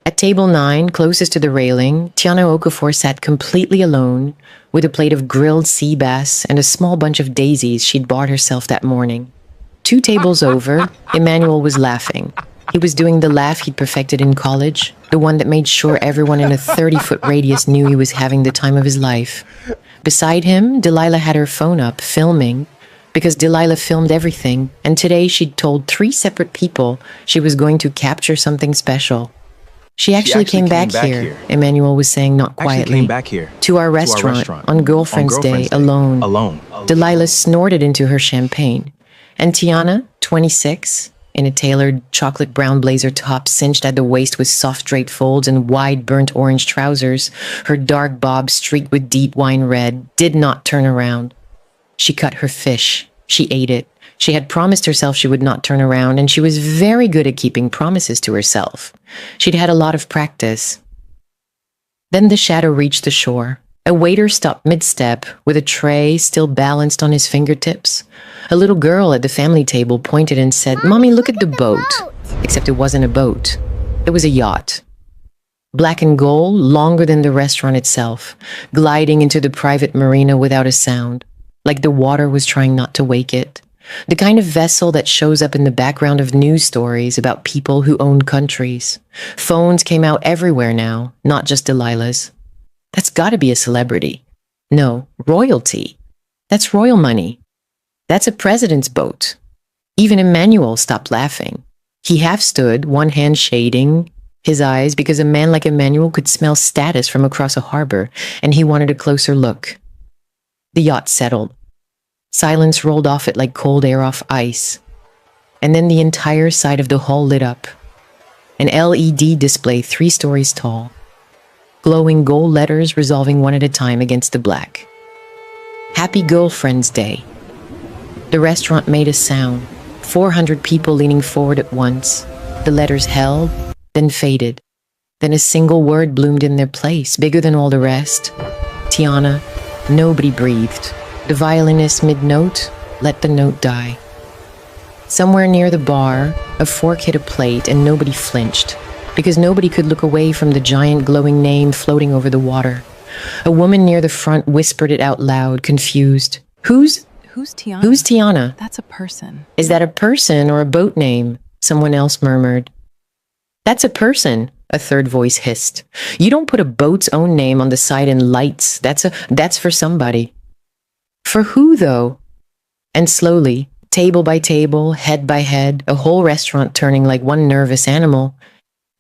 At table 9, closest to the railing, Tiana Okafor sat completely alone with a plate of grilled sea bass and a small bunch of daisies she'd bought herself that morning. 2 tables over, Emmanuel was laughing. He was doing the laugh he'd perfected in college, the one that made sure everyone in a 30-foot radius knew he was having the time of his life. Beside him, Delilah had her phone up, filming, because Delilah filmed everything, and today she'd told 3 separate people she was going to capture something special. She actually came back here, Emmanuel was saying, not quietly, to our restaurant on Girlfriend's Day, alone. Delilah snorted into her champagne. And Tiana, 26, in a tailored chocolate brown blazer top cinched at the waist with soft draped folds and wide burnt orange trousers, her dark bob streaked with deep wine red, did not turn around. She cut her fish. She ate it. She had promised herself she would not turn around, and she was very good at keeping promises to herself. She'd had a lot of practice. Then the shadow reached the shore. A waiter stopped mid-step with a tray still balanced on his fingertips. A little girl at the family table pointed and said, "Mommy, look at the boat." Except it wasn't a boat. It was a yacht. Black and gold, longer than the restaurant itself, gliding into the private marina without a sound, like the water was trying not to wake it. The kind of vessel that shows up in the background of news stories about people who own countries. Phones came out everywhere now, not just Delilah's. That's gotta be a celebrity. No, royalty. That's royal money. That's a president's boat. Even Emmanuel stopped laughing. He half stood, one hand shading his eyes, because a man like Emmanuel could smell status from across a harbor, and he wanted a closer look. The yacht settled. Silence rolled off it like cold air off ice. And then the entire side of the hull lit up. An LED display 3 stories tall. Glowing gold letters resolving one at a time against the black. Happy Girlfriend's Day. The restaurant made a sound. 400 people leaning forward at once. The letters held, then faded. Then a single word bloomed in their place, bigger than all the rest. Tiana. Nobody breathed. The violinist mid-note let the note die. Somewhere near the bar, a fork hit a plate and nobody flinched, because nobody could look away from the giant glowing name floating over the water. A woman near the front whispered it out loud, confused. Who's Tiana? Who's Tiana? That's a person. Is that a person or a boat name? Someone else murmured. That's a person, a third voice hissed. You don't put a boat's own name on the side in lights. That's for somebody. For who, though? And slowly, table by table, head by head, a whole restaurant turning like one nervous animal,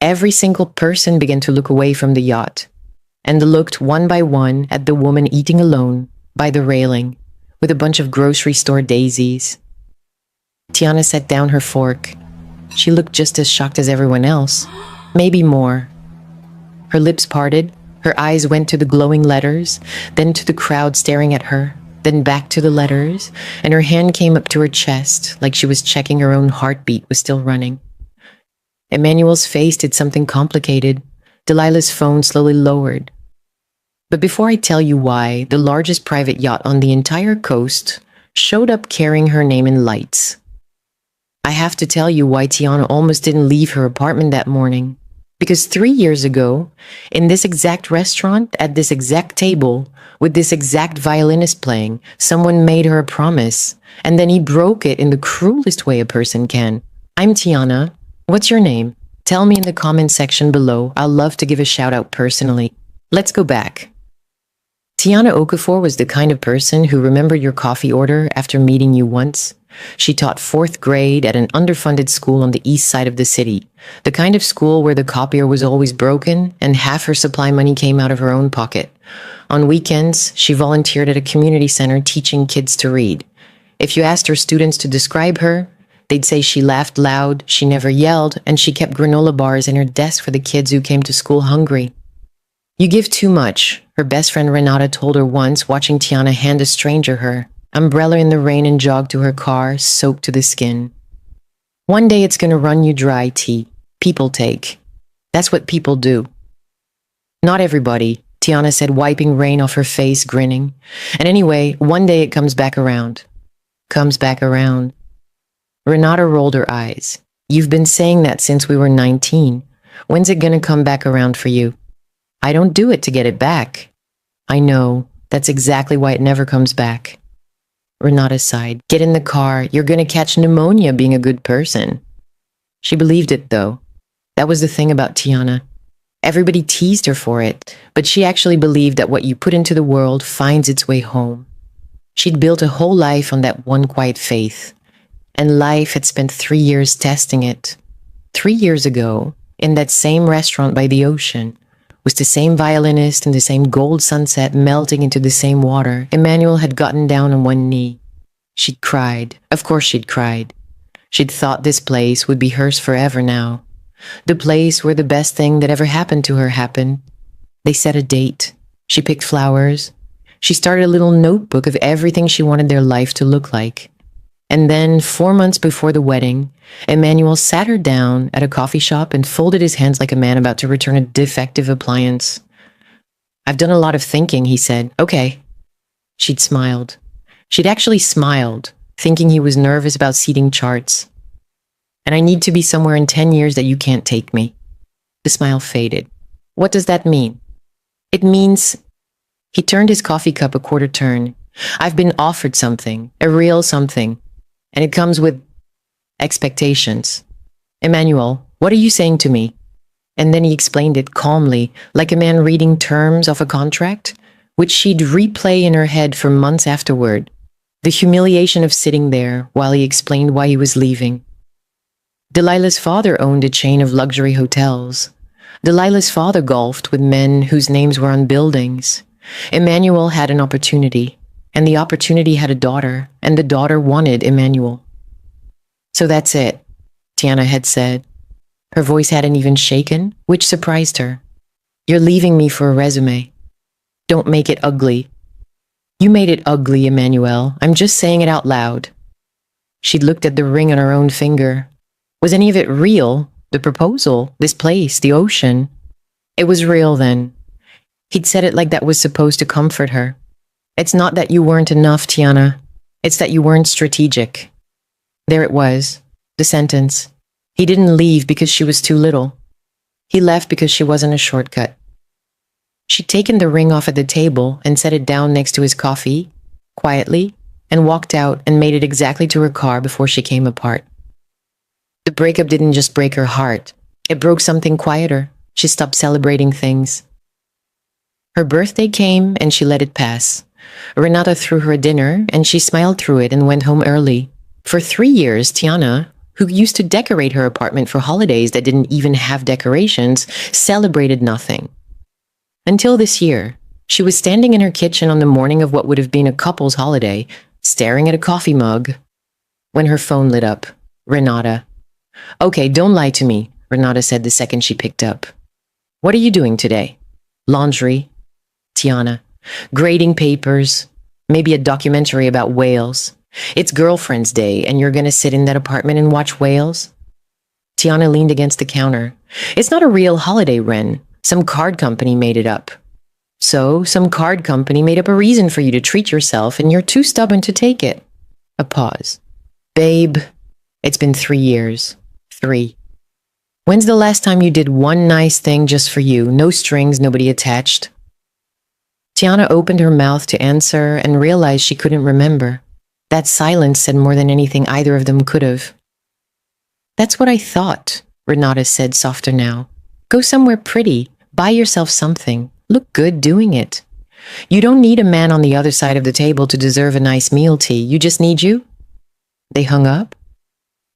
every single person began to look away from the yacht, and looked one by one at the woman eating alone by the railing with a bunch of grocery store daisies. Tiana set down her fork. She looked just as shocked as everyone else, maybe more. Her lips parted, her eyes went to the glowing letters, then to the crowd staring at her, then back to the letters, and her hand came up to her chest like she was checking her own heartbeat was still running. Emmanuel's face did something complicated. Delilah's phone slowly lowered. But before I tell you why, the largest private yacht on the entire coast showed up carrying her name in lights. I have to tell you why Tiana almost didn't leave her apartment that morning. Because 3 years ago, in this exact restaurant, at this exact table, with this exact violinist playing, someone made her a promise, and then he broke it in the cruelest way a person can. I'm Tiana. What's your name? Tell me in the comment section below. I'll love to give a shout out personally. Let's go back. Tiana Okafor was the kind of person who remembered your coffee order after meeting you once. She taught 4th grade at an underfunded school on the east side of the city, the kind of school where the copier was always broken and half her supply money came out of her own pocket. On weekends, she volunteered at a community center teaching kids to read. If you asked her students to describe her, they'd say she laughed loud, she never yelled, and she kept granola bars in her desk for the kids who came to school hungry. You give too much, her best friend Renata told her once, watching Tiana hand a stranger her umbrella in the rain and jog to her car, soaked to the skin. One day it's gonna run you dry, T. People take. That's what people do. Not everybody, Tiana said, wiping rain off her face, grinning. And anyway, one day it comes back around. Comes back around. Renata rolled her eyes. You've been saying that since we were 19. When's it gonna come back around for you? I don't do it to get it back. I know. That's exactly why it never comes back. Renata sighed. Get in the car. You're gonna catch pneumonia being a good person. She believed it, though. That was the thing about Tiana. Everybody teased her for it, but she actually believed that what you put into the world finds its way home. She'd built a whole life on that one quiet faith, and life had spent 3 years testing it. 3 years ago, in that same restaurant by the ocean, was the same violinist and the same gold sunset melting into the same water, Emmanuel had gotten down on one knee. She'd cried. Of course she'd cried. She'd thought this place would be hers forever now. The place where the best thing that ever happened to her happened. They set a date. She picked flowers. She started a little notebook of everything she wanted their life to look like. And then, 4 months before the wedding, Emmanuel sat her down at a coffee shop and folded his hands like a man about to return a defective appliance. I've done a lot of thinking, he said. Okay. She'd smiled. She'd actually smiled, thinking he was nervous about seating charts. And I need to be somewhere in 10 years that you can't take me. The smile faded. What does that mean? It means... He turned his coffee cup a quarter turn. I've been offered something, a real something. And it comes with expectations. Emmanuel, what are you saying to me? And then he explained it calmly, like a man reading terms of a contract, which she'd replay in her head for months afterward. The humiliation of sitting there while he explained why he was leaving. Delilah's father owned a chain of luxury hotels. Delilah's father golfed with men whose names were on buildings. Emmanuel had an opportunity, and the opportunity had a daughter, and the daughter wanted Emmanuel. So that's it, Tiana had said. Her voice hadn't even shaken, which surprised her. You're leaving me for a resume. Don't make it ugly. You made it ugly, Emmanuel. I'm just saying it out loud. She'd looked at the ring on her own finger. Was any of it real? The proposal, this place, the ocean? It was real then. He'd said it like that was supposed to comfort her. It's not that you weren't enough, Tiana. It's that you weren't strategic. There it was, the sentence. He didn't leave because she was too little. He left because she wasn't a shortcut. She'd taken the ring off at the table and set it down next to his coffee, quietly, and walked out and made it exactly to her car before she came apart. The breakup didn't just break her heart. It broke something quieter. She stopped celebrating things. Her birthday came and she let it pass. Renata threw her a dinner and she smiled through it and went home early. For 3 years, Tiana, who used to decorate her apartment for holidays that didn't even have decorations, celebrated nothing. Until this year, she was standing in her kitchen on the morning of what would have been a couple's holiday, staring at a coffee mug, when her phone lit up. Renata. Okay, don't lie to me, Renata said the second she picked up. What are you doing today? Laundry. Tiana. Grading papers. Maybe a documentary about whales. It's Girlfriend's Day, and you're gonna sit in that apartment and watch whales? Tiana leaned against the counter. It's not a real holiday, Ren. Some card company made it up. So, some card company made up a reason for you to treat yourself, and you're too stubborn to take it. A pause. Babe, it's been 3 years. 3. When's the last time you did one nice thing just for you? No strings, nobody attached. Tiana opened her mouth to answer and realized she couldn't remember. That silence said more than anything either of them could have. That's what I thought, Renata said softer now. Go somewhere pretty. Buy yourself something. Look good doing it. You don't need a man on the other side of the table to deserve a nice meal tea. You just need you. They hung up.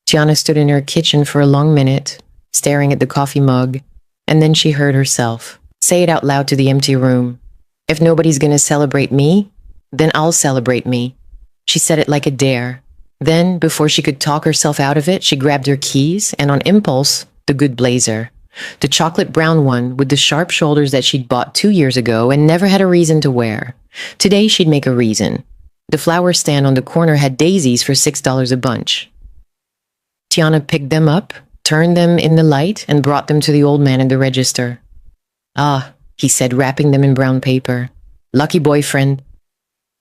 Tiana stood in her kitchen for a long minute, staring at the coffee mug, and then she heard herself say it out loud to the empty room. If nobody's gonna celebrate me, then I'll celebrate me. She said it like a dare. Then, before she could talk herself out of it, she grabbed her keys and on impulse, the good blazer. The chocolate brown one with the sharp shoulders that she'd bought 2 years ago and never had a reason to wear. Today she'd make a reason. The flower stand on the corner had daisies for $6 a bunch. Tiana picked them up, turned them in the light, and brought them to the old man in the register. Ah, he said, wrapping them in brown paper. Lucky boyfriend.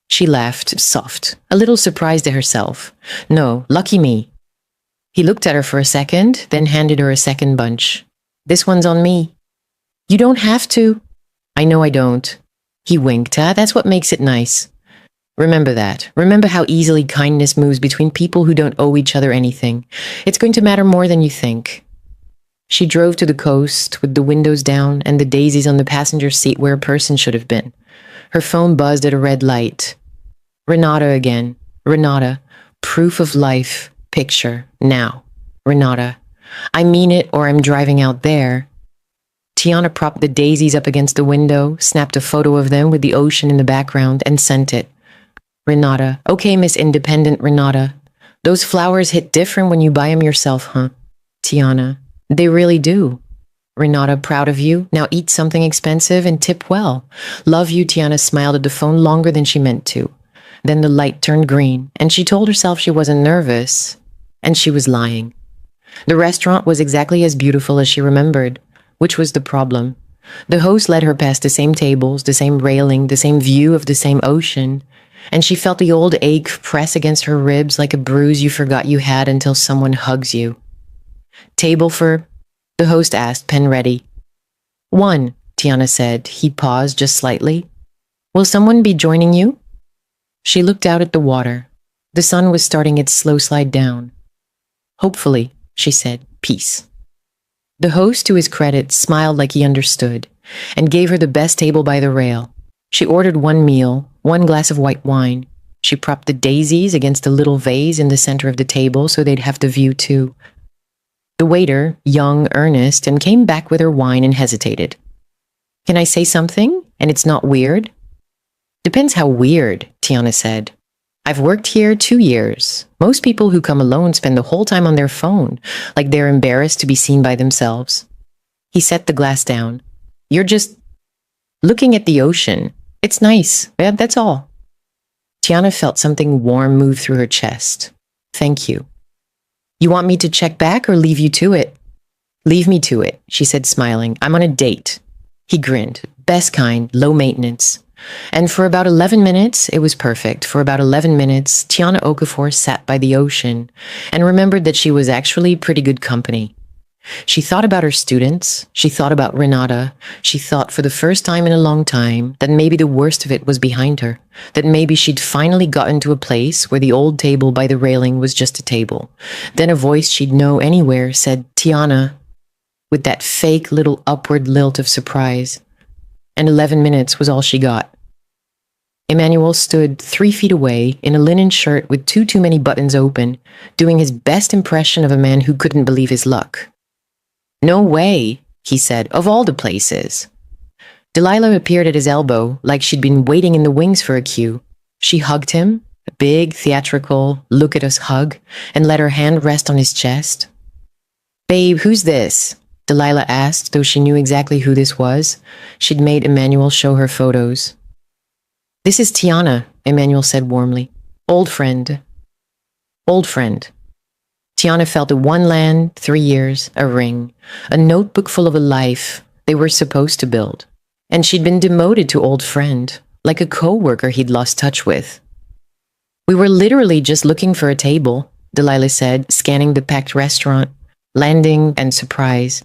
She laughed, soft, a little surprised at herself. No, lucky me. He looked at her for a second, then handed her a second bunch. This one's on me. You don't have to. I know I don't. He winked. That's what makes it nice. Remember that. Remember how easily kindness moves between people who don't owe each other anything. It's going to matter more than you think. She drove to the coast with the windows down and the daisies on the passenger seat where a person should have been. Her phone buzzed at a red light. Renata again. Renata. Proof of life. Picture. Now. Renata. I mean it, or I'm driving out there. Tiana propped the daisies up against the window, snapped a photo of them with the ocean in the background, and sent it. Renata. Okay, Miss Independent Renata. Those flowers hit different when you buy them yourself, huh? Tiana. They really do. Renata, proud of you. Now eat something expensive and tip well. Love you, Tiana smiled at the phone longer than she meant to. Then the light turned green, and she told herself she wasn't nervous. And she was lying. The restaurant was exactly as beautiful as she remembered, which was the problem. The host led her past the same tables, the same railing, the same view of the same ocean, and she felt the old ache press against her ribs like a bruise you forgot you had until someone hugs you. Table for? The host asked, pen ready. One, Tiana said. He paused just slightly. Will someone be joining you? She looked out at the water. The sun was starting its slow slide down. Hopefully, she said, peace. The host, to his credit, smiled like he understood and gave her the best table by the rail. She ordered one meal, one glass of white wine. She propped the daisies against a little vase in the center of the table so they'd have the view too. The waiter, young, earnest, and came back with her wine and hesitated. Can I say something? And it's not weird? Depends how weird, Tiana said. I've worked here 2 years. Most people who come alone spend the whole time on their phone, like they're embarrassed to be seen by themselves. He set the glass down. You're just looking at the ocean. It's nice. Yeah, that's all. Tiana felt something warm move through her chest. Thank you. You want me to check back or leave you to it? Leave me to it, she said, smiling. I'm on a date. He grinned. Best kind, low maintenance. And for about 11 minutes, it was perfect. For about 11 minutes, Tiana Okafor sat by the ocean and remembered that she was actually pretty good company. She thought about her students. She thought about Renata. She thought for the first time in a long time that maybe the worst of it was behind her, that maybe she'd finally gotten to a place where the old table by the railing was just a table. Then a voice she'd know anywhere said, Tiana, with that fake little upward lilt of surprise. And 11 minutes was all she got. Emmanuel stood 3 feet away in a linen shirt with too many buttons open, doing his best impression of a man who couldn't believe his luck. No way, he said, of all the places. Delilah appeared at his elbow like she'd been waiting in the wings for a cue. She hugged him, a big, theatrical, look-at-us hug, and let her hand rest on his chest. Babe, who's this? Delilah asked, though she knew exactly who this was. She'd made Emmanuel show her photos. This is Tiana, Emmanuel said warmly. Old friend. Old friend. Tiana felt a 1 land, 3 years, a ring, a notebook full of a life they were supposed to build. And she'd been demoted to old friend, like a co-worker he'd lost touch with. We were literally just looking for a table, Delilah said, scanning the packed restaurant, landing and surprise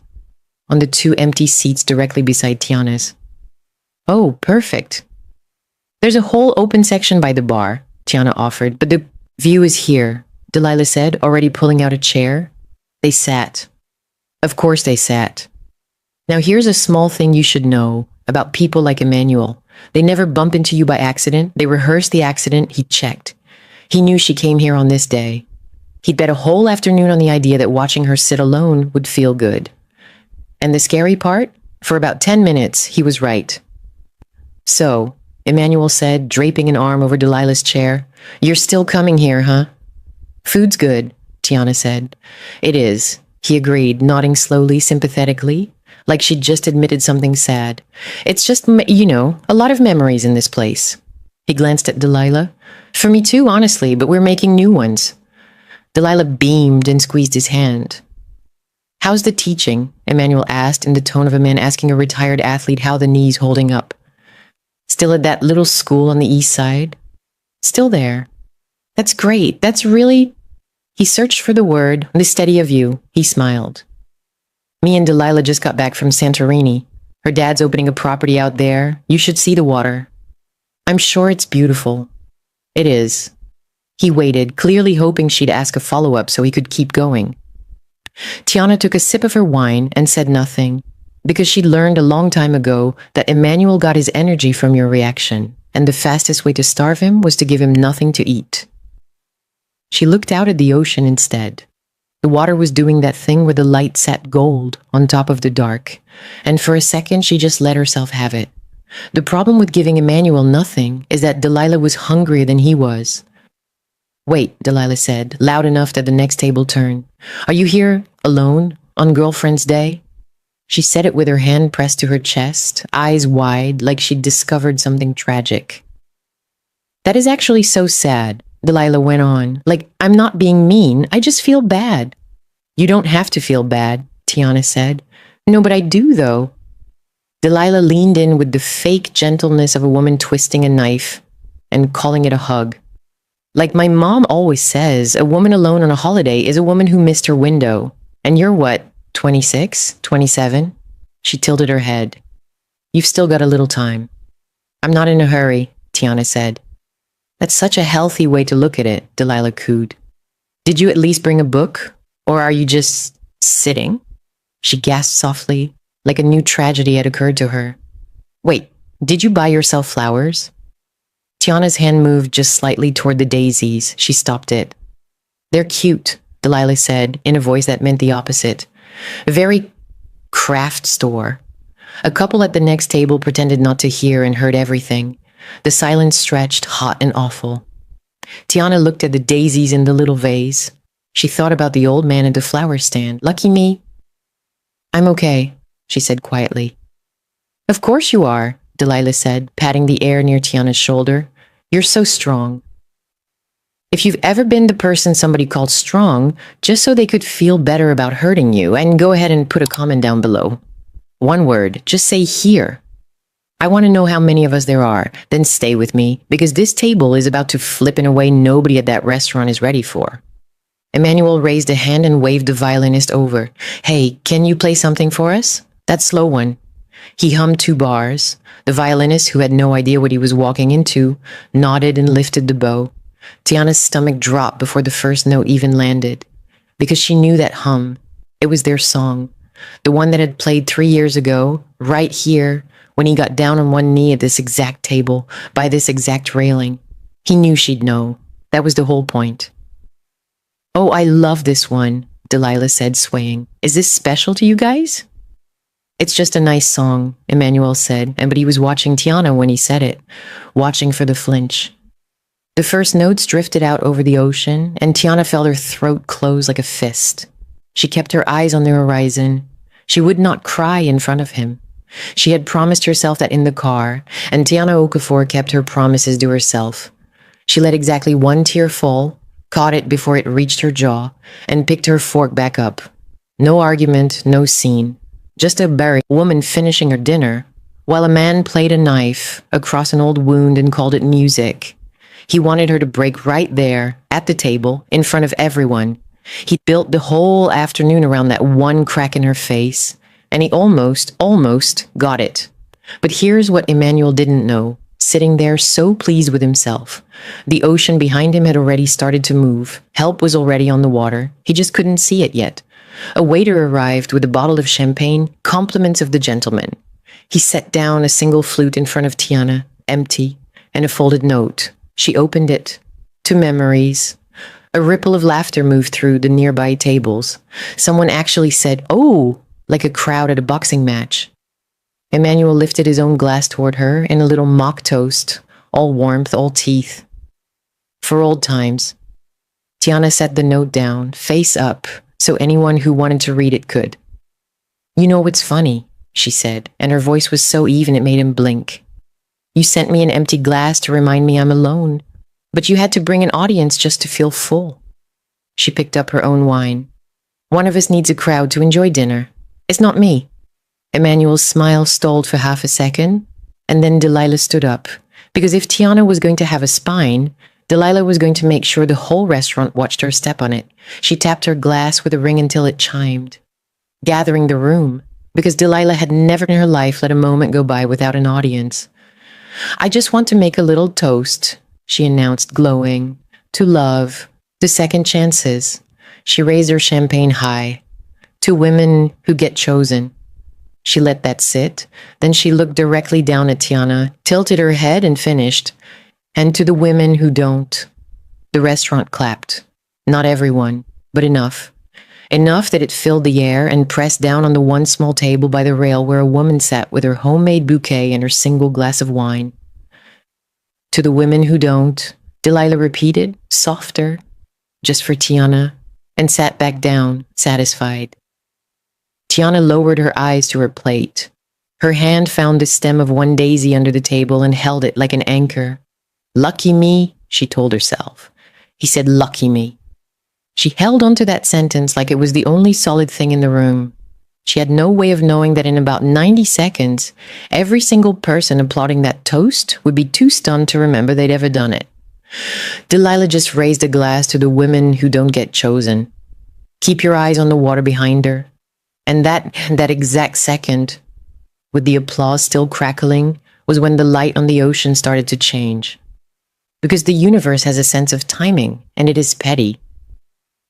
on the 2 empty seats directly beside Tiana's. Oh, perfect. There's a whole open section by the bar, Tiana offered, but the view is here, Delilah said, already pulling out a chair. They sat. Of course they sat. Now here's a small thing you should know about people like Emmanuel. They never bump into you by accident. They rehearsed the accident. He checked. He knew she came here on this day. He'd bet a whole afternoon on the idea that watching her sit alone would feel good. And the scary part? For about 10 minutes, he was right. So, Emmanuel said, draping an arm over Delilah's chair, you're still coming here, huh? Food's good, Tiana said. It is, he agreed, nodding slowly, sympathetically, like she'd just admitted something sad. It's just, a lot of memories in this place. He glanced at Delilah. For me too, honestly, but we're making new ones. Delilah beamed and squeezed his hand. How's the teaching? Emmanuel asked in the tone of a man asking a retired athlete how the knee's holding up. Still at that little school on the east side? Still there. That's great. That's really... He searched for the word, the steady of you. He smiled. Me and Delilah just got back from Santorini. Her dad's opening a property out there. You should see the water. I'm sure it's beautiful. It is. He waited, clearly hoping she'd ask a follow-up so he could keep going. Tiana took a sip of her wine and said nothing, because she'd learned a long time ago that Emmanuel got his energy from your reaction, and the fastest way to starve him was to give him nothing to eat. She looked out at the ocean instead. The water was doing that thing where the light sat gold on top of the dark, and for a second she just let herself have it. The problem with giving Emmanuel nothing is that Delilah was hungrier than he was. Wait, Delilah said, loud enough that the next table turned. Are you here, alone, on Girlfriend's Day? She said it with her hand pressed to her chest, eyes wide, like she'd discovered something tragic. That is actually so sad, Delilah went on. Like, I'm not being mean, I just feel bad. You don't have to feel bad, Tiana said. No, but I do, though. Delilah leaned in with the fake gentleness of a woman twisting a knife and calling it a hug. Like my mom always says, a woman alone on a holiday is a woman who missed her window. And you're what, 26, 27? She tilted her head. You've still got a little time. I'm not in a hurry, Tiana said. That's such a healthy way to look at it, Delilah cooed. Did you at least bring a book? Or are you just sitting? She gasped softly, like a new tragedy had occurred to her. Wait, did you buy yourself flowers? Tiana's hand moved just slightly toward the daisies. She stopped it. They're cute, Delilah said, in a voice that meant the opposite. A very craft store. A couple at the next table pretended not to hear and heard everything. The silence stretched, hot and awful. Tiana looked at the daisies in the little vase. She thought about the old man at the flower stand. Lucky me. I'm okay, she said quietly. Of course you are, Delilah said, patting the air near Tiana's shoulder. You're so strong. If you've ever been the person somebody called strong, just so they could feel better about hurting you, and go ahead and put a comment down below. One word, just say here. I want to know how many of us there are, then stay with me, because this table is about to flip in a way nobody at that restaurant is ready for. Emmanuel raised a hand and waved the violinist over. Hey, can you play something for us? That slow one. He hummed 2 bars. The violinist, who had no idea what he was walking into, nodded and lifted the bow. Tiana's stomach dropped before the first note even landed, because she knew that hum. It was their song, the one that had played 3 years ago, right here, when he got down on one knee at this exact table, by this exact railing. He knew she'd know. That was the whole point. Oh, I love this one, Delilah said, swaying. Is this special to you guys? It's just a nice song, Emmanuel said, but he was watching Tiana when he said it, watching for the flinch. The first notes drifted out over the ocean, and Tiana felt her throat close like a fist. She kept her eyes on the horizon. She would not cry in front of him. She had promised herself that in the car, and Tiana Okafor kept her promises to herself. She let exactly 1 tear fall, caught it before it reached her jaw, and picked her fork back up. No argument, no scene. Just a buried woman finishing her dinner, while a man played a knife across an old wound and called it music. He wanted her to break right there, at the table, in front of everyone. He built the whole afternoon around that one crack in her face, and he almost got it. But here's what Emmanuel didn't know, sitting there so pleased with himself. The ocean behind him had already started to move. Help was already on the water. He just couldn't see it yet. A waiter arrived with a bottle of champagne, compliments of the gentleman. He set down a single flute in front of Tiana, empty, and a folded note. She opened it. To memories. A ripple of laughter moved through the nearby tables. Someone actually said, "Oh," like a crowd at a boxing match. Emmanuel lifted his own glass toward her in a little mock toast, all warmth, all teeth. For old times. Tiana set the note down, face up, so anyone who wanted to read it could. You know what's funny, she said, and her voice was so even it made him blink. You sent me an empty glass to remind me I'm alone, but you had to bring an audience just to feel full. She picked up her own wine. One of us needs a crowd to enjoy dinner. It's not me. Emmanuel's smile stalled for half a second, and then Delilah stood up, because if Tiana was going to have a spine, Delilah was going to make sure the whole restaurant watched her step on it. She tapped her glass with a ring until it chimed. gathering the room, because Delilah had never in her life let a moment go by without an audience. "I just want to make a little toast," she announced, glowing, "to love, to second chances." She raised her champagne high. "To women who get chosen." She let that sit. Then she looked directly down at Tiana, tilted her head, and finished. "And to the women who don't." The restaurant clapped. Not everyone, but enough. Enough that it filled the air and pressed down on the one small table by the rail where a woman sat with her homemade bouquet and her single glass of wine. "To the women who don't," Delilah repeated, softer, just for Tiana, and sat back down, satisfied. Tiana lowered her eyes to her plate. Her hand found the stem of one daisy under the table and held it like an anchor. "Lucky me," she told herself. He said, "Lucky me." She held onto that sentence like it was the only solid thing in the room. She had no way of knowing that in about 90 seconds, every single person applauding that toast would be too stunned to remember they'd ever done it. Delilah just raised a glass to the women who don't get chosen. Keep your eyes on the water behind her. And that exact second, with the applause still crackling, was when the light on the ocean started to change. Because the universe has a sense of timing, and it is petty.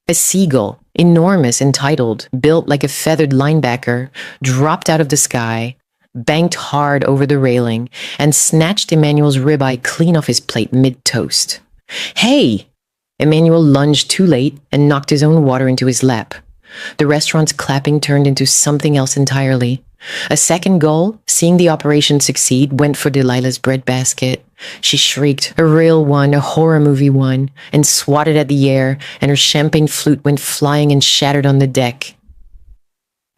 A seagull, enormous, entitled, built like a feathered linebacker, dropped out of the sky, banked hard over the railing, and snatched Emmanuel's ribeye clean off his plate mid-toast. "Hey!" Emmanuel lunged too late and knocked his own water into his lap. The restaurant's clapping turned into something else entirely. A second gull, seeing the operation succeed, went for Delilah's breadbasket. She shrieked, a real one, a horror movie one, and swatted at the air, and her champagne flute went flying and shattered on the deck.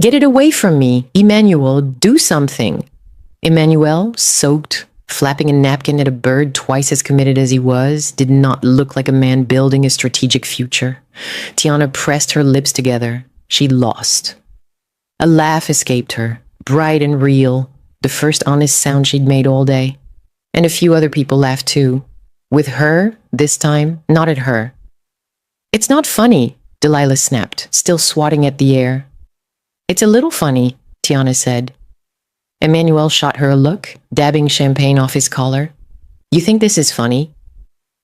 "Get it away from me! Emmanuel, do something!" Emmanuel, soaked, flapping a napkin at a bird twice as committed as he was, did not look like a man building a strategic future. Tiana pressed her lips together. She lost. A laugh escaped her, bright and real, the first honest sound she'd made all day. And a few other people laughed too. With her, this time, not at her. "It's not funny," Delilah snapped, still swatting at the air. "It's a little funny," Tiana said. Emmanuel shot her a look, dabbing champagne off his collar. "You think this is funny?"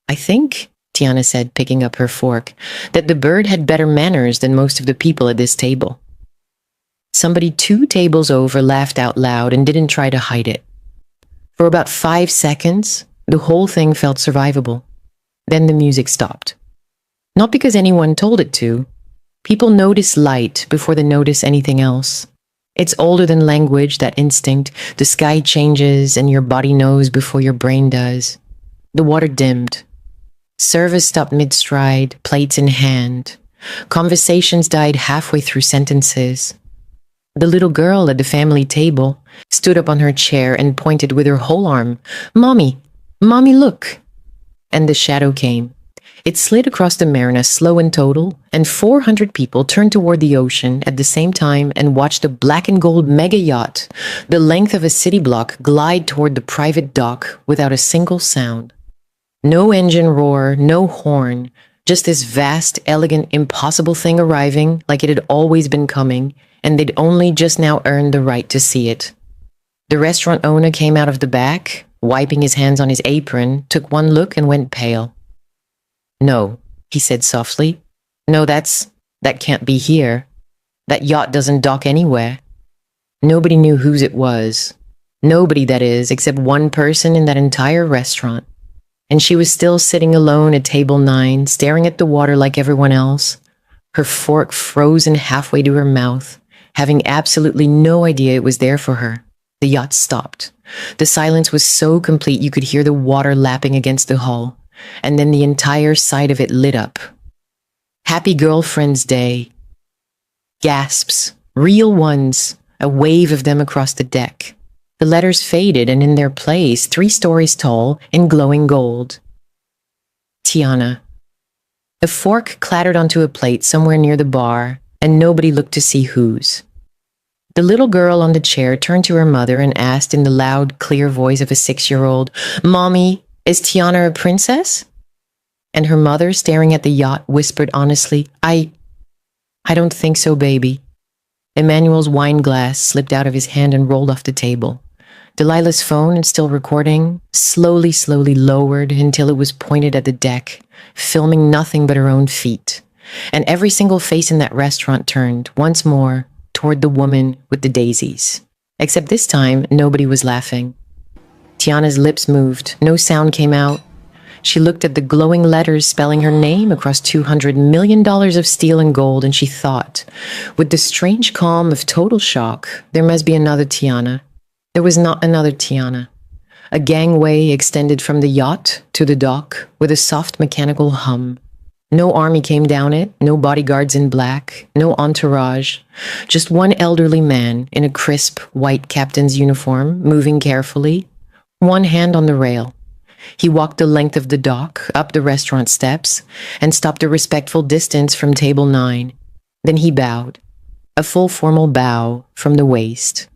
"I think," Tiana said, picking up her fork, "that the bird had better manners than most of the people at this table." Somebody 2 tables over laughed out loud and didn't try to hide it. For about 5 seconds, the whole thing felt survivable. Then the music stopped. Not because anyone told it to. People notice light before they notice anything else. It's older than language, that instinct. The sky changes and your body knows before your brain does. The water dimmed. Service stopped mid-stride, plates in hand. Conversations died halfway through sentences. The little girl at the family table stood up on her chair and pointed with her whole arm. "Mommy! Mommy, look!" And the shadow came. It slid across the marina, slow and total, and 400 people turned toward the ocean at the same time and watched a black and gold mega yacht, the length of a city block, glide toward the private dock without a single sound. No engine roar, no horn, just this vast, elegant, impossible thing arriving like it had always been coming, and they'd only just now earned the right to see it. The restaurant owner came out of the back, wiping his hands on his apron, took one look and went pale. "No," he said softly. "No, that can't be here. That yacht doesn't dock anywhere." Nobody knew whose it was. Nobody, that is, except one person in that entire restaurant. And she was still sitting alone at table 9, staring at the water like everyone else, her fork frozen halfway to her mouth, having absolutely no idea it was there for her. The yacht stopped. The silence was so complete you could hear the water lapping against the hull, and then the entire side of it lit up. Happy Girlfriend's Day. Gasps, real ones, a wave of them across the deck. The letters faded, and in their place, 3 stories tall, in glowing gold. Tiana. A fork clattered onto a plate somewhere near the bar, and nobody looked to see whose. The little girl on the chair turned to her mother and asked in the loud, clear voice of a 6-year-old, "Mommy, is Tiana a princess?" And her mother, staring at the yacht, whispered honestly, I don't think so, baby." Emmanuel's wine glass slipped out of his hand and rolled off the table. Delilah's phone, still recording, slowly lowered until it was pointed at the deck, filming nothing but her own feet. And every single face in that restaurant turned, once more, toward the woman with the daisies. Except this time, nobody was laughing. Tiana's lips moved. No sound came out. She looked at the glowing letters spelling her name across $200 million of steel and gold, and she thought, with the strange calm of total shock, there must be another Tiana. There was not another Tiana. A gangway extended from the yacht to the dock with a soft mechanical hum. No army came down it, no bodyguards in black, no entourage. Just one elderly man in a crisp white captain's uniform, moving carefully, one hand on the rail. He walked the length of the dock, up the restaurant steps, and stopped a respectful distance from table 9. Then he bowed, a full formal bow from the waist.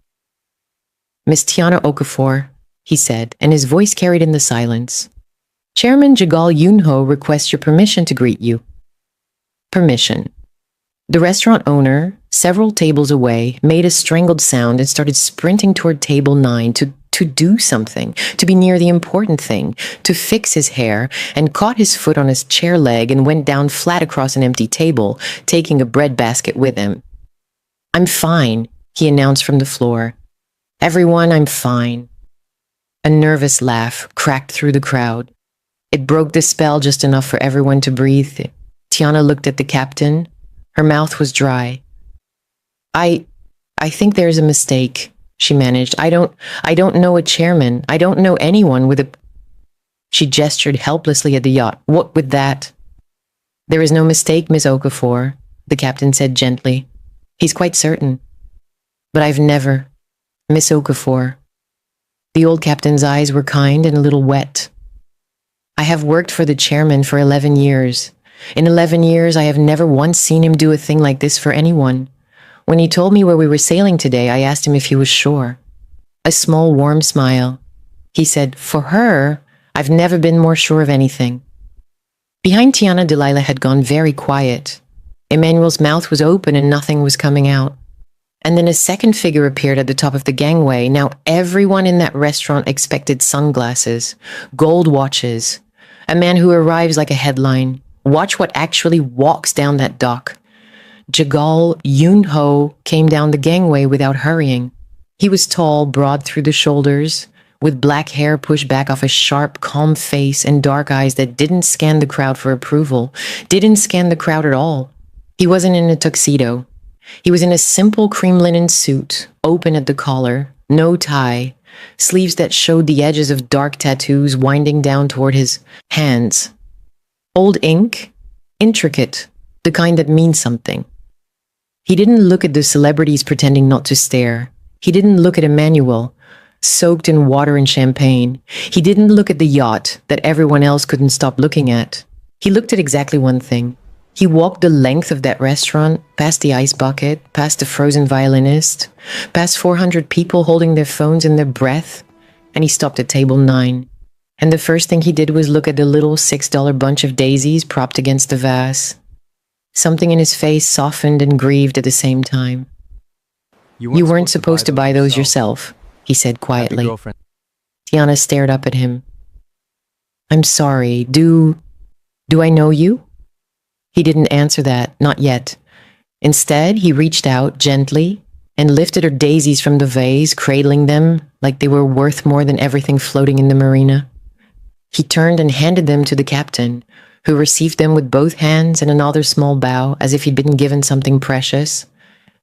"Miss Tiana Okafor," he said, and his voice carried in the silence. "Chairman Jagal Yunho requests your permission to greet you." Permission. The restaurant owner, several tables away, made a strangled sound and started sprinting toward table 9 to do something, to be near the important thing, to fix his hair, and caught his foot on his chair leg and went down flat across an empty table, taking a bread basket with him. "I'm fine," he announced from the floor. "Everyone, I'm fine." A nervous laugh cracked through the crowd. It broke the spell just enough for everyone to breathe. Tiana looked at the captain. Her mouth was dry. I think there's a mistake," she managed. I don't know a chairman. I don't know anyone with a..." She gestured helplessly at the yacht. "What with that?" "There is no mistake, Miss Okafor," the captain said gently. "He's quite certain. But I've never... Miss Okafor." The old captain's eyes were kind and a little wet. "I have worked for the chairman for 11 years. In 11 years, I have never once seen him do a thing like this for anyone. When he told me where we were sailing today, I asked him if he was sure." A small, warm smile. He said, "For her, I've never been more sure of anything." Behind Tiana, Delilah had gone very quiet. Emmanuel's mouth was open and nothing was coming out. And then a second figure appeared at the top of the gangway. Now everyone in that restaurant expected sunglasses, gold watches, a man who arrives like a headline. Watch what actually walks down that dock. Jagal Yunho came down the gangway without hurrying. He was tall, broad through the shoulders, with black hair pushed back off a sharp, calm face and dark eyes that didn't scan the crowd for approval, didn't scan the crowd at all. He wasn't in a tuxedo. He was in a simple cream linen suit, open at the collar, no tie, sleeves that showed the edges of dark tattoos winding down toward his hands. Old ink, intricate, the kind that means something. He didn't look at the celebrities pretending not to stare. He didn't look at Emmanuel, soaked in water and champagne. He didn't look at the yacht that everyone else couldn't stop looking at. He looked at exactly one thing. He walked the length of that restaurant, past the ice bucket, past the frozen violinist, past 400 people holding their phones in their breath, and he stopped at table 9. And the first thing he did was look at the little $6 bunch of daisies propped against the vase. Something in his face softened and grieved at the same time. You weren't supposed to buy those yourself, he said quietly. Tiana stared up at him. "I'm sorry, do I know you?" He didn't answer that, not yet. Instead, he reached out gently and lifted her daisies from the vase, cradling them like they were worth more than everything floating in the marina. He turned and handed them to the captain, who received them with both hands and another small bow, as if he'd been given something precious.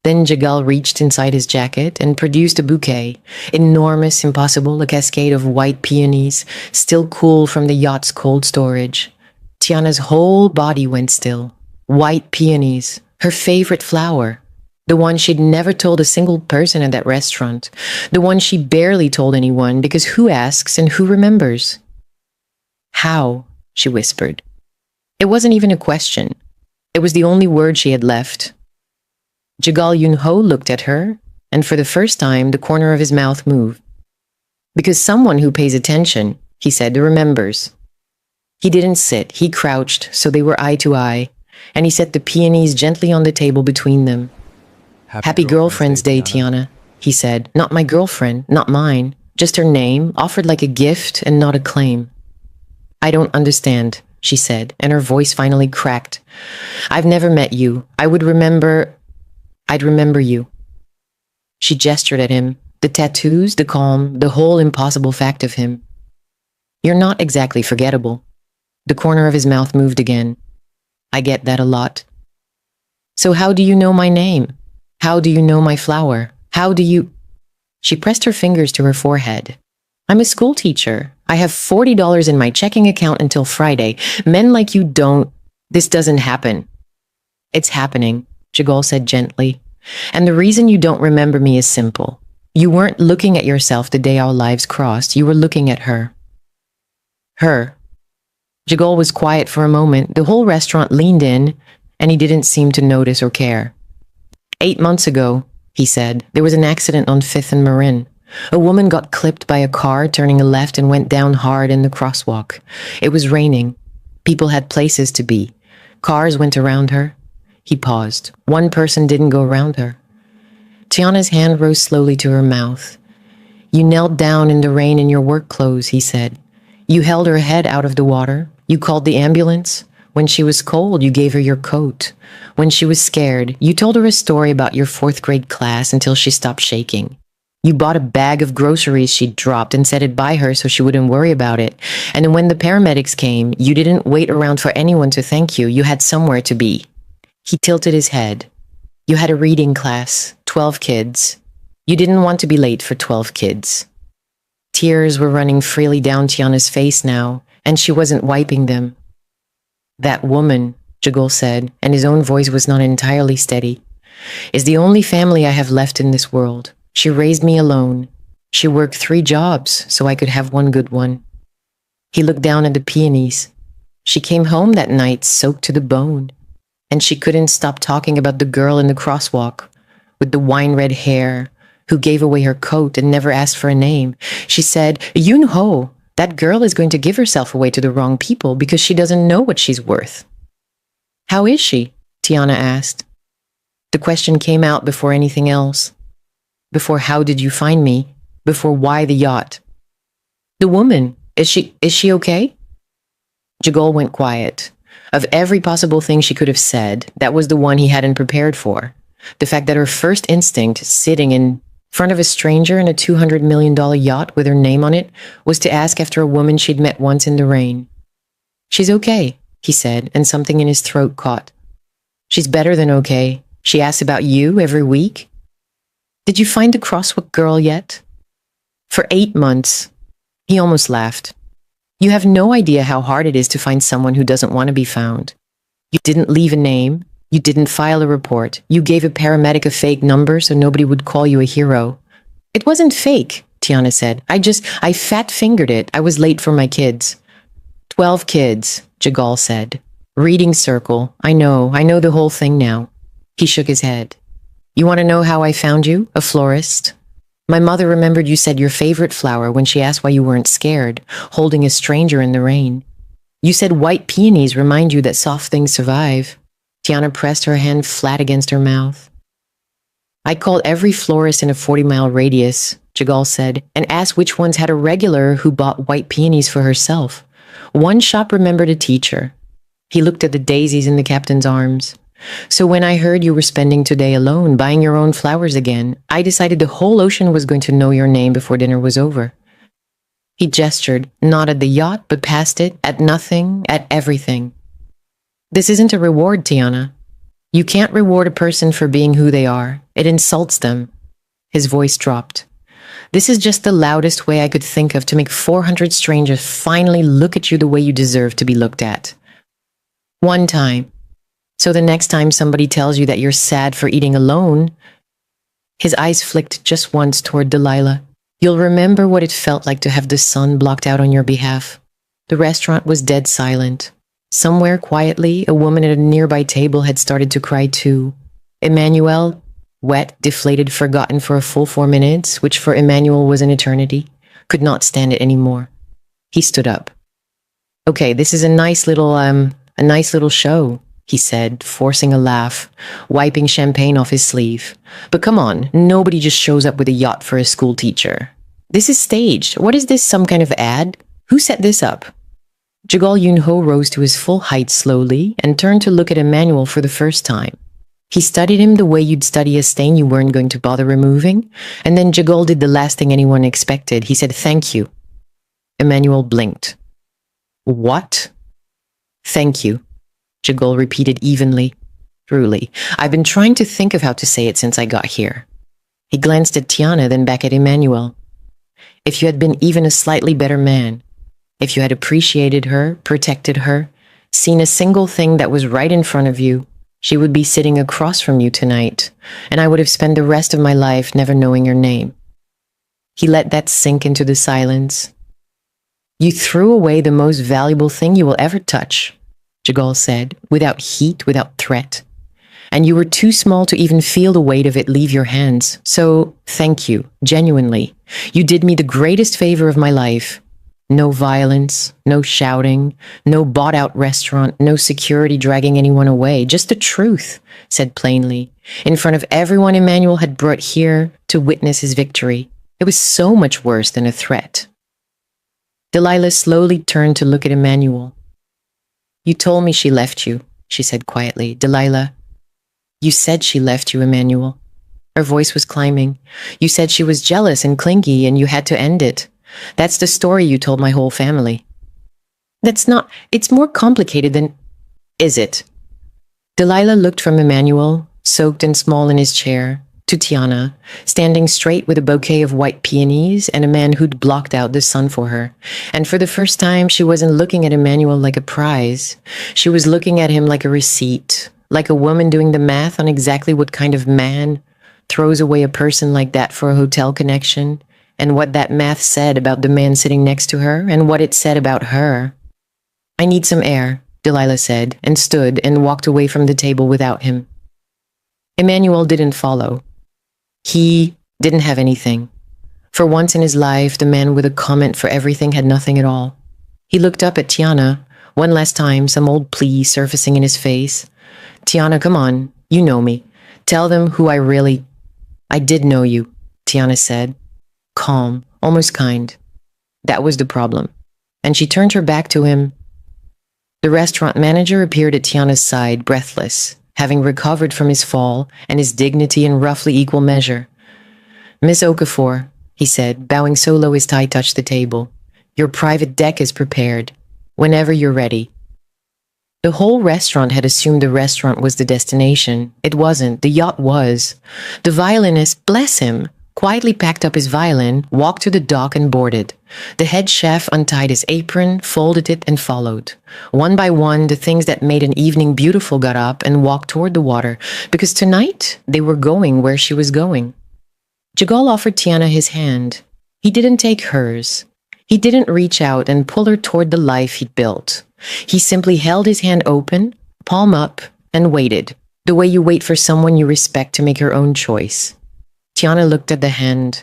Then Jagal reached inside his jacket and produced a bouquet, enormous, impossible, a cascade of white peonies, still cool from the yacht's cold storage. Tiana's whole body went still. White peonies, her favorite flower. The one she'd never told a single person at that restaurant. The one she barely told anyone, because who asks and who remembers? "How?" she whispered. It wasn't even a question. It was the only word she had left. Jagal Yunho looked at her, and for the first time, the corner of his mouth moved. "Because someone who pays attention," he said, "remembers." He didn't sit. He crouched, so they were eye to eye, and he set the peonies gently on the table between them. Happy Girlfriend's Day, Tiana, he said. Not my girlfriend, not mine. Just her name, offered like a gift and not a claim. I don't understand, she said, and her voice finally cracked. I've never met you. I'd remember you. She gestured at him. The tattoos, the calm, the whole impossible fact of him. You're not exactly forgettable. The corner of his mouth moved again. I get that a lot. So how do you know my name? How do you know my flower? How do you... She pressed her fingers to her forehead. I'm a school teacher. I have $40 in my checking account until Friday. Men like you don't... This doesn't happen. It's happening, Jagal said gently. And the reason you don't remember me is simple. You weren't looking at yourself the day our lives crossed. You were looking at her. Her. Jagal was quiet for a moment. The whole restaurant leaned in, and he didn't seem to notice or care. 8 months ago, he said, there was an accident on 5th and Marin. A woman got clipped by a car turning a left and went down hard in the crosswalk. It was raining. People had places to be. Cars went around her. He paused. One person didn't go around her. Tiana's hand rose slowly to her mouth. You knelt down in the rain in your work clothes, he said. You held her head out of the water. You called the ambulance. When she was cold, you gave her your coat. When she was scared, you told her a story about your 4th grade class until she stopped shaking. You bought a bag of groceries she'd dropped and set it by her so she wouldn't worry about it. And when the paramedics came, you didn't wait around for anyone to thank you. You had somewhere to be. He tilted his head. You had a reading class, 12 kids. You didn't want to be late for 12 kids. Tears were running freely down Tiana's face now, and she wasn't wiping them. That woman, Jagal said, and his own voice was not entirely steady, is the only family I have left in this world. She raised me alone. She worked 3 jobs so I could have one good one. He looked down at the peonies. She came home that night soaked to the bone, and she couldn't stop talking about the girl in the crosswalk with the wine-red hair who gave away her coat and never asked for a name. She said, Yunho, that girl is going to give herself away to the wrong people because she doesn't know what she's worth. How is she? Tiana asked. The question came out before anything else. Before how did you find me? Before why the yacht? The woman, is she okay? Jagal went quiet. Of every possible thing she could have said, that was the one he hadn't prepared for. The fact that her first instinct, sitting in front of a stranger in a $200 million yacht with her name on it, was to ask after a woman she'd met once in the rain. She's okay, he said, and something in his throat caught. She's better than okay. She asks about you every week. Did you find the crosswalk girl yet? For 8 months. He almost laughed. You have no idea how hard it is to find someone who doesn't want to be found. You didn't leave a name. You didn't file a report. You gave a paramedic a fake number so nobody would call you a hero. It wasn't fake, Tiana said. I fat-fingered it. I was late for my kids. 12 kids, Jagal said. Reading circle. I know the whole thing now. He shook his head. You want to know how I found you? A florist? My mother remembered you said your favorite flower when she asked why you weren't scared, holding a stranger in the rain. You said white peonies remind you that soft things survive. Tiana pressed her hand flat against her mouth. I called every florist in a 40-mile radius, Jagal said, and asked which ones had a regular who bought white peonies for herself. One shop remembered a teacher. He looked at the daisies in the captain's arms. So when I heard you were spending today alone, buying your own flowers again, I decided the whole ocean was going to know your name before dinner was over. He gestured, not at the yacht, but past it, at nothing, at everything. This isn't a reward, Tiana. You can't reward a person for being who they are. It insults them. His voice dropped. This is just the loudest way I could think of to make 400 strangers finally look at you the way you deserve to be looked at. One time. So the next time somebody tells you that you're sad for eating alone, his eyes flicked just once toward Delilah. You'll remember what it felt like to have the sun blocked out on your behalf. The restaurant was dead silent. Somewhere quietly, a woman at a nearby table had started to cry too. Emmanuel, wet, deflated, forgotten for a full 4 minutes, which for Emmanuel was an eternity, could not stand it anymore. He stood up. Okay, this is a nice little show. he said, forcing a laugh, wiping champagne off his sleeve. But come on, nobody just shows up with a yacht for a school teacher. This is staged. What is this, some kind of ad? Who set this up? Jagal Yunho rose to his full height slowly and turned to look at Emmanuel for the first time. He studied him the way you'd study a stain you weren't going to bother removing, and then Jagal did the last thing anyone expected. He said, "Thank you." Emmanuel blinked. "What?" "Thank you," Jagal repeated evenly. "Truly, I've been trying to think of how to say it since I got here." He glanced at Tiana, then back at Emmanuel. "If you had been even a slightly better man, if you had appreciated her, protected her, seen a single thing that was right in front of you, she would be sitting across from you tonight, and I would have spent the rest of my life never knowing your name." He let that sink into the silence. "You threw away the most valuable thing you will ever touch," Jagal said, without heat, without threat. "And you were too small to even feel the weight of it leave your hands. So, thank you, genuinely. You did me the greatest favor of my life. No violence, no shouting, no bought-out restaurant, no security dragging anyone away. Just the truth," said plainly, in front of everyone Emmanuel had brought here to witness his victory. It was so much worse than a threat. Delilah slowly turned to look at Emmanuel. "You told me she left you," she said quietly. "Delilah, you said she left you, Emmanuel." Her voice was climbing. "You said she was jealous and clingy and you had to end it. That's the story you told my whole family." "That's not, it's more complicated than..." "Is it?" Delilah looked from Emmanuel, soaked and small in his chair, to Tiana, standing straight with a bouquet of white peonies and a man who'd blocked out the sun for her. And for the first time, she wasn't looking at Emmanuel like a prize. She was looking at him like a receipt, like a woman doing the math on exactly what kind of man throws away a person like that for a hotel connection, and what that math said about the man sitting next to her, and what it said about her. "I need some air," Delilah said, and stood and walked away from the table without him. Emmanuel didn't follow. He didn't have anything. For once in his life, the man with a comment for everything had nothing at all. He looked up at Tiana, one last time, some old plea surfacing in his face. "Tiana, come on, you know me. Tell them who I really..." "I did know you," Tiana said, calm, almost kind. That was the problem. And she turned her back to him. The restaurant manager appeared at Tiana's side, breathless, having recovered from his fall and his dignity in roughly equal measure. "Miss Okafor," he said, bowing so low his tie touched the table, "your private deck is prepared. Whenever you're ready." The whole restaurant had assumed the restaurant was the destination. It wasn't. The yacht was. The violinist, bless him, quietly packed up his violin, walked to the dock and boarded. The head chef untied his apron, folded it, and followed. One by one, the things that made an evening beautiful got up and walked toward the water, because tonight they were going where she was going. Jagal offered Tiana his hand. He didn't take hers. He didn't reach out and pull her toward the life he'd built. He simply held his hand open, palm up, and waited, the way you wait for someone you respect to make her own choice. Tiana looked at the hand.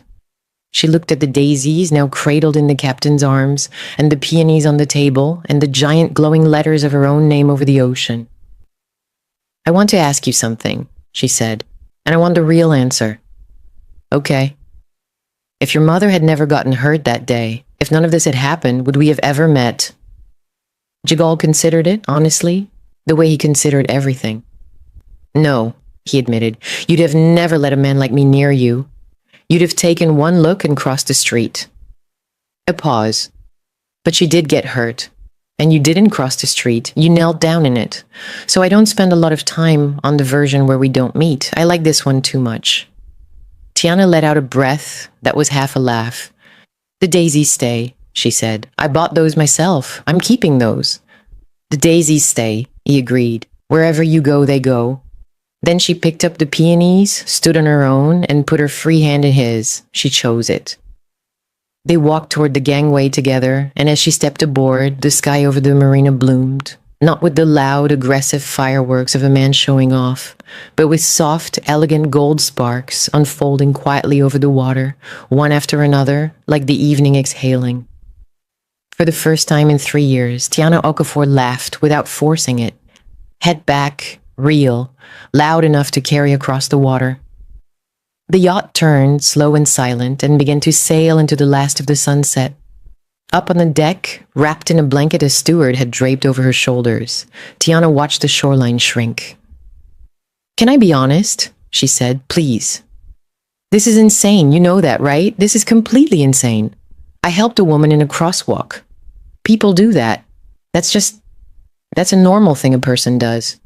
She looked at the daisies now cradled in the captain's arms, and the peonies on the table, and the giant glowing letters of her own name over the ocean. "I want to ask you something," she said, "and I want the real answer." "Okay. If your mother had never gotten hurt that day, if none of this had happened, would we have ever met?" Jagal considered it, honestly, the way he considered everything. "No," he admitted. "You'd have never let a man like me near you. You'd have taken one look and crossed the street." A pause. "But she did get hurt. And you didn't cross the street. You knelt down in it. So I don't spend a lot of time on the version where we don't meet. I like this one too much." Tiana let out a breath that was half a laugh. "The daisies stay," she said. "I bought those myself. I'm keeping those." "The daisies stay," he agreed. "Wherever you go, they go." Then she picked up the peonies, stood on her own, and put her free hand in his. She chose it. They walked toward the gangway together, and as she stepped aboard, the sky over the marina bloomed, not with the loud, aggressive fireworks of a man showing off, but with soft, elegant gold sparks unfolding quietly over the water, one after another, like the evening exhaling. For the first time in 3 years, Tiana Okafor laughed without forcing it. Head back, real, loud enough to carry across the water. The yacht turned, slow and silent, and began to sail into the last of the sunset. Up on the deck, wrapped in a blanket a steward had draped over her shoulders, Tiana watched the shoreline shrink. "Can I be honest?" she said. "Please. This is insane, you know that, right? This is completely insane. I helped a woman in a crosswalk. People do that. That's a normal thing a person does."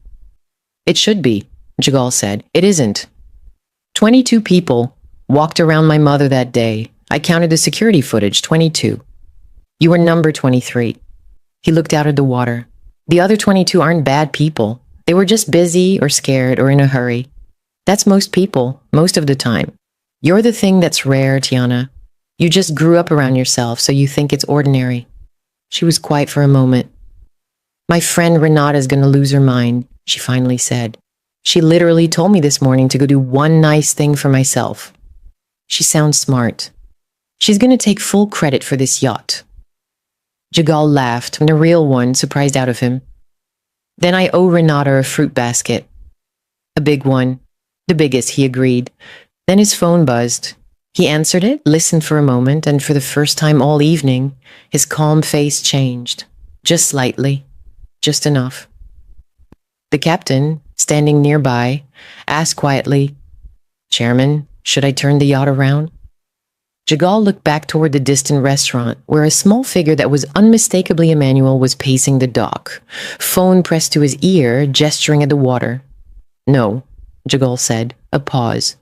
"It should be," Jagal said. "It isn't. 22 people walked around my mother that day. I counted the security footage, 22. You were number 23. He looked out at the water. "The other 22 aren't bad people. They were just busy or scared or in a hurry. That's most people, most of the time. You're the thing that's rare, Tiana. You just grew up around yourself, so you think it's ordinary." She was quiet for a moment. "My friend Renata's gonna lose her mind," she finally said. "She literally told me this morning to go do one nice thing for myself. She sounds smart. She's gonna take full credit for this yacht." Jagal laughed, and a real one, surprised out of him. "Then I owe Renata a fruit basket." "A big one. The biggest," he agreed. Then his phone buzzed. He answered it, listened for a moment, and for the first time all evening, his calm face changed. Just slightly. Just enough. The captain, standing nearby, asked quietly, "Chairman, should I turn the yacht around?" Jagal looked back toward the distant restaurant, where a small figure that was unmistakably Emmanuel was pacing the dock, phone pressed to his ear, gesturing at the water. "No," Jagal said, a pause.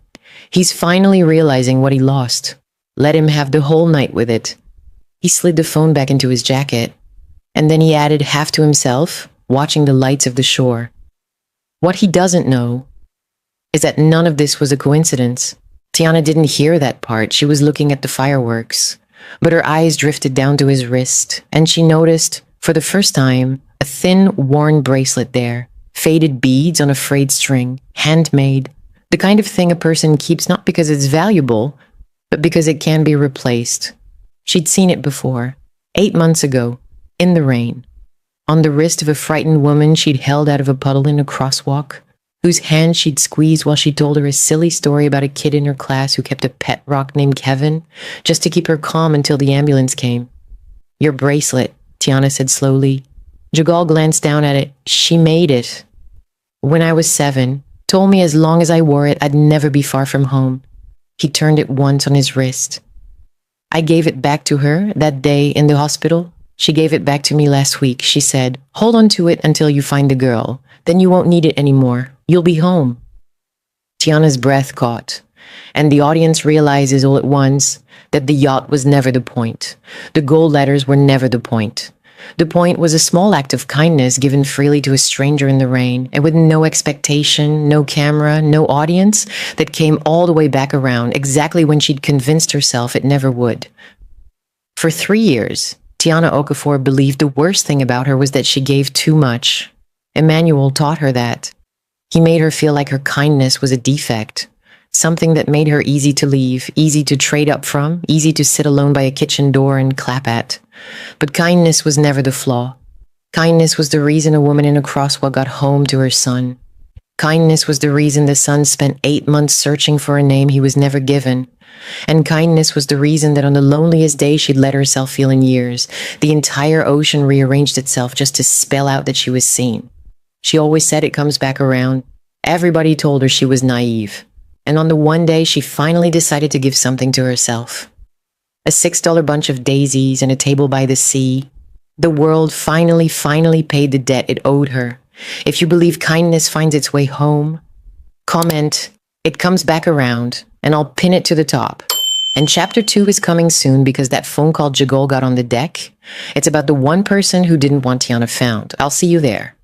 "He's finally realizing what he lost. Let him have the whole night with it." He slid the phone back into his jacket, and then he added half to himself, watching the lights of the shore. What he doesn't know is that none of this was a coincidence. Tiana didn't hear that part. She was looking at the fireworks, but her eyes drifted down to his wrist, and she noticed, for the first time, a thin, worn bracelet there, faded beads on a frayed string, handmade, the kind of thing a person keeps not because it's valuable, but because it can be replaced. She'd seen it before, 8 months ago, in the rain, on the wrist of a frightened woman she'd held out of a puddle in a crosswalk, whose hand she'd squeezed while she told her a silly story about a kid in her class who kept a pet rock named Kevin, just to keep her calm until the ambulance came. "Your bracelet," Tiana said slowly. Jagal glanced down at it. "She made it when I was 7. Told me as long as I wore it, I'd never be far from home." He turned it once on his wrist. "I gave it back to her that day in the hospital. She gave it back to me last week. She said, 'Hold on to it until you find the girl. Then you won't need it anymore. You'll be home.'" Tiana's breath caught, and the audience realizes all at once that the yacht was never the point. The gold letters were never the point. The point was a small act of kindness given freely to a stranger in the rain, and with no expectation, no camera, no audience, that came all the way back around, exactly when she'd convinced herself it never would. For 3 years, Tiana Okafor believed the worst thing about her was that she gave too much. Emmanuel taught her that. He made her feel like her kindness was a defect, something that made her easy to leave, easy to trade up from, easy to sit alone by a kitchen door and clap at. But kindness was never the flaw. Kindness was the reason a woman in a crosswalk got home to her son. Kindness was the reason the son spent 8 months searching for a name he was never given. And kindness was the reason that on the loneliest day she'd let herself feel in years, the entire ocean rearranged itself just to spell out that she was seen. She always said it comes back around. Everybody told her she was naive. And on the one day she finally decided to give something to herself. A $6 bunch of daisies and a table by the sea. The world finally paid the debt it owed her. If you believe kindness finds its way home, comment, "It comes back around," and I'll pin it to the top. And chapter 2 is coming soon because that phone call Jagal got on the deck. It's about the one person who didn't want Tiana found. I'll see you there.